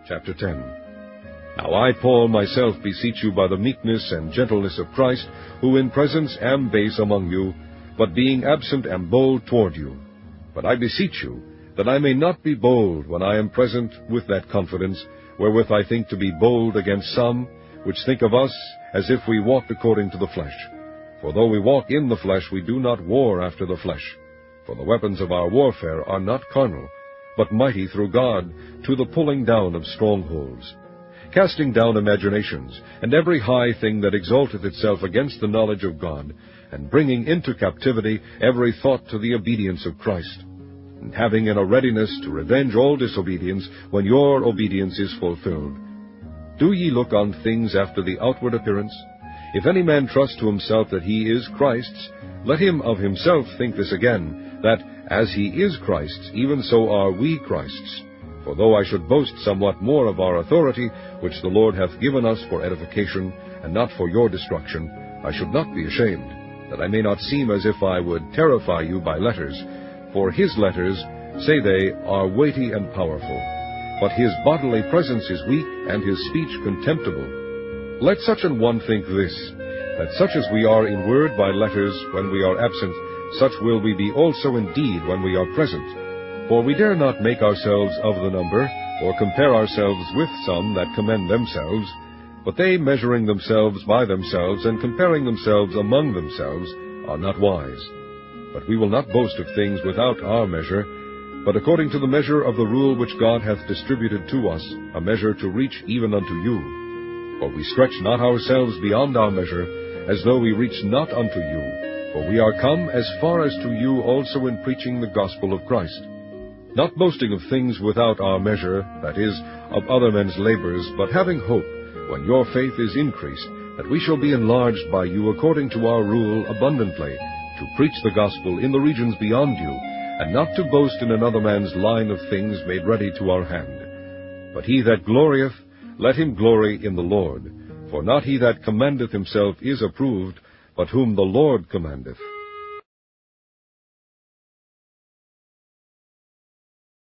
Chapter 10. Now I, Paul, myself beseech you by the meekness and gentleness of Christ, who in presence am base among you, but being absent am bold toward you. But I beseech you, that I may not be bold when I am present with that confidence, wherewith I think to be bold against some, which think of us as if we walked according to the flesh. For though we walk in the flesh, we do not war after the flesh. For the weapons of our warfare are not carnal, but mighty through God to the pulling down of strongholds, casting down imaginations, and every high thing that exalteth itself against the knowledge of God, and bringing into captivity every thought to the obedience of Christ, and having in a readiness to revenge all disobedience when your obedience is fulfilled. Do ye look on things after the outward appearance? If any man trust to himself that he is Christ's, let him of himself think this again, that, as he is Christ's, even so are we Christ's. For though I should boast somewhat more of our authority, which the Lord hath given us for edification, and not for your destruction, I should not be ashamed, that I may not seem as if I would terrify you by letters. For his letters, say they, are weighty and powerful, but his bodily presence is weak, and his speech contemptible. Let such an one think this, that such as we are in word by letters when we are absent, such will we be also in deed when we are present. For we dare not make ourselves of the number, or compare ourselves with some that commend themselves, but they measuring themselves by themselves, and comparing themselves among themselves, are not wise. But we will not boast of things without our measure, but according to the measure of the rule which God hath distributed to us, a measure to reach even unto you. For we stretch not ourselves beyond our measure, as though we reached not unto you. For we are come as far as to you also in preaching the gospel of Christ, not boasting of things without our measure, that is, of other men's labors, but having hope, when your faith is increased, that we shall be enlarged by you according to our rule abundantly, to preach the gospel in the regions beyond you, and not to boast in another man's line of things made ready to our hand. But he that glorieth, let him glory in the Lord. For not he that commendeth himself is approved, but whom the Lord commendeth.